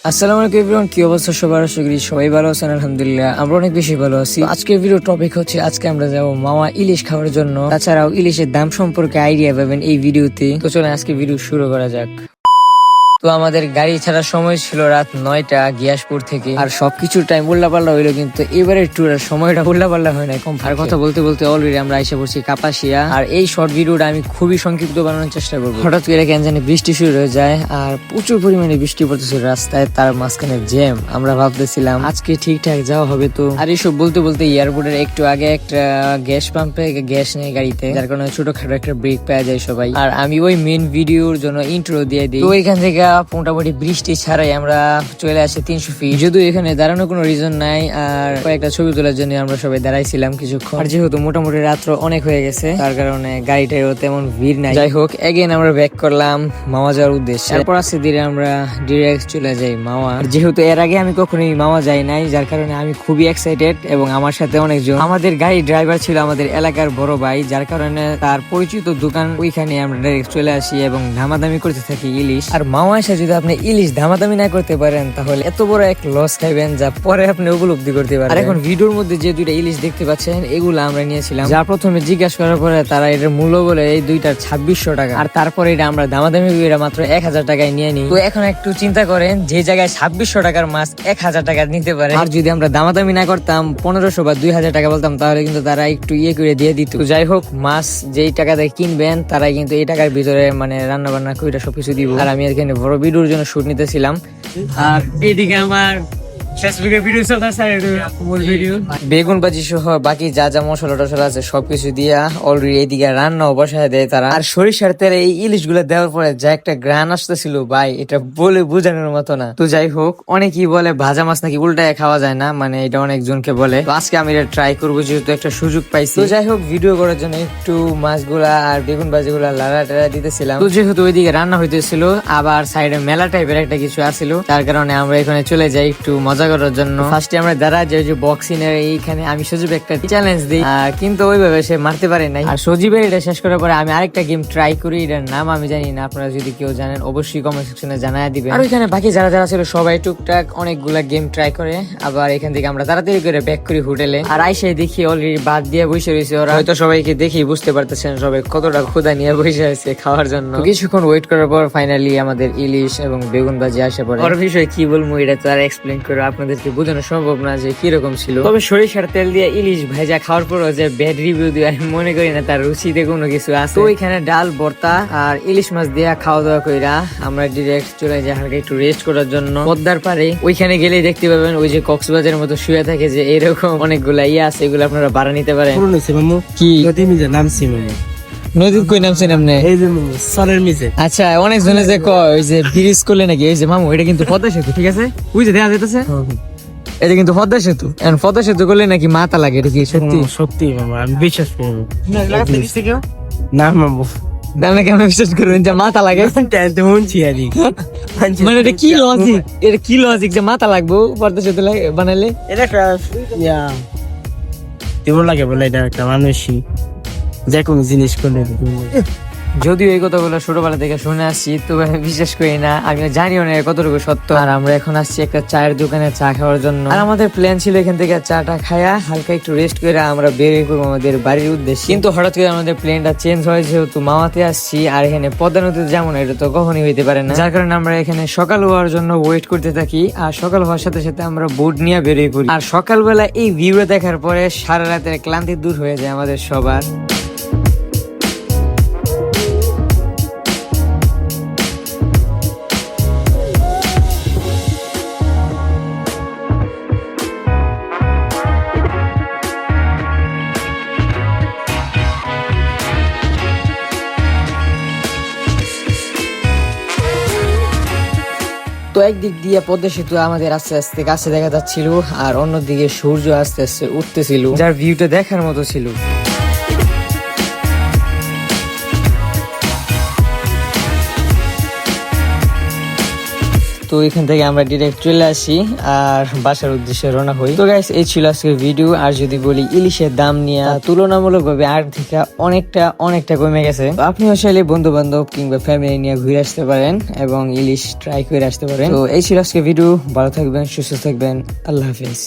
আসসালামু আলাইকুম এভরিওয়ান, কি অবস্থা সবার? আশা করি সবাই ভালো আছেন। আলহামদুলিল্লাহ আমরা অনেক বেশি ভালো আছি। আজকের ভিডিও টপিক হচ্ছে আজকে আমরা যাব মাওয়া ইলিশ খাওয়ার জন্য। তাছাড়াও ইলিশের দাম সম্পর্কে আইডিয়া পাবেন এই ভিডিওতে। তো চলেন আজকে ভিডিও শুরু করা যাক। তো আমাদের গাড়ি ছাড়ার সময় ছিল রাত 9টা গিয়াসপুর থেকে। আর সবকিছুর টাইম উল্লাপাল্লা হইলো, কিন্তু এবারের ট্যুরের সময়টা উল্লাপাল্লা হয় না কম। আর কথা বলতে বলতে অলরেডি আমরা এসে পড়ছি কাপাসিয়া। আর এই শর্ট ভিডিওটা আমি খুবই সংক্ষিপ্ত বানানোর চেষ্টা করবো। হঠাৎ করে কেন জানি বৃষ্টি শুরু হয়ে যায়, আর প্রচুর পরিমাণে বৃষ্টি পড়তেছিল রাস্তায়, তার মাঝখানে জ্যাম। আমরা ভাবতেছিলাম আজকে ঠিকঠাক যাওয়া হবে তো। আর এইসব বলতে বলতে এয়ারপোর্টের একটু আগে একটা গ্যাস পাম্পে গ্যাস নেই গাড়িতে, যার কারণে ছোটখাটো একটা ব্রেক পাওয়া যায় সবাই। আর আমি ওই মেন ভিডিওর জন্য ইন্ট্রো দিয়ে দিই। তো এখান থেকে মোটামুটি বৃষ্টি ছাড়াই আমরা চলে আসি 300 ফিট। যদিও এখানে দাঁড়ানোর কোনো রিজন নাই, আর কয়েকটা ছবি তোলার জন্য আমরা সবাই দাঁড়াইছিলাম কিছুক্ষণ। আর যেহেতু মোটামুটি রাত্র অনেক হয়ে গেছে, তার কারণে গাড়িটারও তেমন ভিড় নাই। যাই হোক, এগেন আমরা ব্যাক করলাম মাওয়া যাওয়ার উদ্দেশ্যে। তারপর আস্তে ধীরে আমরা ডিরেক্ট চলে যাই মাওয়া। যেহেতু এর আগে আমি কখনোই মাওয়া যাই নাই, যার কারণে আমি খুবই এক্সাইটেড। এবং আমার সাথে অনেকজন, আমাদের গাড়ির ড্রাইভার ছিল আমাদের এলাকার বড় ভাই, যার কারণে তার পরিচিত দোকান ওইখানে আমরা ডাইরেক্ট চলে আসি এবং দামাদামি করতে থাকি ইলিশ। আর মাওয়া এসে যদি আপনি ইলিশ দামাদামি না করতে পারেন, তাহলে এত বড় এক লস খাইবেন যা পরে আপনি উপলব্ধি করতে পারেন। আর এখন ভিডিওর মধ্যে যে দুইটা ইলিশ দেখতে পাচ্ছেন, এগুলো আমরা নিয়েছিলাম। যা প্রথমে জিজ্ঞাসা করার পরে তারা এটার মূল্য বলে এই দুইটার 2600 টাকা। আর তারপরে এটা আমরা দামাদামি করে মাত্র 1000 টাকায় নিয়ে নিই। তো এখন একটু চিন্তা করেন, যে জায়গায় 2600 টাকার মাছ 1000 টাকা নিতে পারে, আর যদি আমরা দামাদামি না করতাম 1500 বা 2000 টাকা বলতাম, তাহলে কিন্তু তারা একটু ইয়ে করে দিয়ে দিত। তো যাই হোক, মাছ যেই টাকা দিয়ে কিনবেন তারাই কিন্তু এই টাকার ভিতরে মানে রান্না বান্না করে সবকিছু দিব। আর আমি এখানে বড় ভিডিওর জন্য শুট নিতেছিলাম। আর এইদিকে আমার বেগুন ভাজি সহ বাকি যা যা মশলা টসলা আছে সবকিছু দিয়া অলরেডি এইদিকে রান্নাও বসায় দেয় তারা। আর সরিষার তেলে এই ইলিশ গুলো দেওয়ার পরে যা একটা গ্রান আসতেছিল ভাই, এটা বলে বোঝানোর মতো না। তো যাই হোক, অনেকেই বলে ভাজা মাছ নাকি উল্টায় খাওয়া যায় না, মানে এটা অনেকজনকে বলে। তো আজকে আমি এটা ট্রাই করবো, যেহেতু একটা সুযোগ পাইছি। তো যাই হোক, ভিডিও করার জন্য একটু মাছগুলা আর বেগুন ভাজি গুলা লাড়া টাড়া দিতেছিলাম। তো যেহেতু ওইদিকে রান্না হইতেছিল, আবার সাইডে মেলা টাইপের একটা কিছু আসছিল, তার কারণে আমরা এখানে চলে যাই একটু মজা করার জন্য। ফার্স্টে আমরা দাঁড়া যে বক্সিং এর এইখানে আমি সজীব একটা চ্যালেঞ্জ দিই, কিন্তু ওইভাবে সে মারতে পারে নাই। আর সজীবের এটা শেষ করার পরে আমি আরেকটা গেম ট্রাই করি, এটার নাম আমি জানি না, আপনারা যদি কেউ জানেন অবশ্যই কমেন্ট সেকশনে জানায় দিবেন। আর ওইখানে বাকি যারা যারা ছিল সবাই টুকটাক অনেকগুলা গেম ট্রাই করে। আবার এখান থেকে আমরা তাড়াতাড়ি করে ব্যাক করি হোটেলে। আর আইসে দেখি অলরেডি বাদ দিয়ে বসে রয়েছে ওরা। হয়তো সবাইকে দেখি বুঝতে পারতেছেন সবাই কতটা ক্ষুধা নিয়ে বসে আছে খাওয়ার জন্য। কিছুক্ষণ ওয়েট করার পর ফাইনালি আমাদের ইলিশ এবং বেগুন ভাজি আসে পড়ে। ওর বিষয়ে কি বলবো, এটা তো আর এক্সপ্লেন করে আপনাদেরকে বোঝানো সম্ভব না যে কিরকম ছিল। তবে সরিষার তেল দিয়ে ইলিশ ভাজা খাওয়ার পর যে ব্যাড রিভিউ দিয়ে আমি মনে করি না তার রুচিতে কোনো কিছু আছে। তো এখানে ডাল ভর্তা আর ইলিশ মাছ দিয়ে খাওয়া দাওয়া কইরা আমরা ডিরেক্ট চলে যাই হালকা একটু রেস্ট করার জন্য পদ্মার পারে। ওইখানে গেলেই দেখতে পাবেন ওই যে কক্সবাজারের মতো শুয়ে থাকে যে এরকম অনেকগুলা ইয়ে আছে, এগুলো আপনারা ভাড়া নিতে পারেন। কি নামছি নদীর কই নামছেন আপনি? এই যে সরের নিচে। আচ্ছা, অনেক জনে যে কয় ওই যে ব্রিজ করলে নাকি, এই যে মামু এটা কিন্তু পদ্মা সেতু, ঠিক আছে? ওই যে দেখা যাইতেছে এটা কিন্তু পদ্মা সেতু। এখন পদ্মা সেতু করলে নাকি মাথা লাগে, এটা কি সত্যি? সত্যি মামা, আমি বিশ্বাস করি না মামু। আপনি কেমন বিশ্বাস করবেন যে মাথা লাগে? মানে এটা কি লজিক? এটা কি লজিক যে মাথা লাগবো পদ্মা সেতু বানাইলে? এটা একটা তেমন লাগে বলে, এটা একটা মানুষই যে কোনো জিনিস করলে। যদিও এই কথাগুলো ছোটবেলা থেকে শুনে আসছি, তবে বিশ্বাস করি না, আমি জানিও না কতটুকু সত্য। আর আমরা এখন আসছি একটা চায়ের দোকানে চা খাওয়ার জন্য। আর আমাদের প্ল্যান ছিল এখান থেকে চাটা খায়া হালকা একটু রেস্ট করে আমরা বেরিয়ে পড়বো আমাদের বাড়ির উদ্দেশ্যে। কিন্তু হঠাৎ করে আমাদের প্ল্যানটা চেঞ্জ হয়, যেহেতু মাওয়াতে আসছি আর এখানে পদ্মা নদীতে যেমন এটা তো কখনই হইতে পারে না, যার কারণে আমরা এখানে সকাল হওয়ার জন্য ওয়েট করতে থাকি। আর সকাল হওয়ার সাথে সাথে আমরা বোট নিয়ে বেরিয়ে পড়ি। আর সকালবেলা এই ভিউটা দেখার পরে সারা রাতের ক্লান্তি দূর হয়ে যায় আমাদের সবার। তো একদিক দিয়ে পদ্মা সেতু আমাদের আস্তে আস্তে কাছে দেখা যাচ্ছিল, আর অন্যদিকে সূর্য আস্তে আস্তে উঠতেছিল, যার ভিউটা দেখার মতো ছিল। তো এখান থেকে আমরা ডিরেক্ট চলে আসি আর বাসার উদ্দেশ্যে রওনা হই। তো গাইস এই ছিল আজকের ভিডিও। আর যদি বলি ইলিশের দাম নিয়ে তুলনামূলক ভাবে আর থেকে অনেকটা কমে গেছে। তো আপনিও চাইলে বন্ধু বান্ধব কিংবা ফ্যামিলি নিয়ে ঘুরে আসতে পারেন এবং ইলিশ ট্রাই করে আসতে পারেন। তো এই ছিল আজকের ভিডিও। ভালো থাকবেন, সুস্থ থাকবেন, আল্লাহ হাফিজ।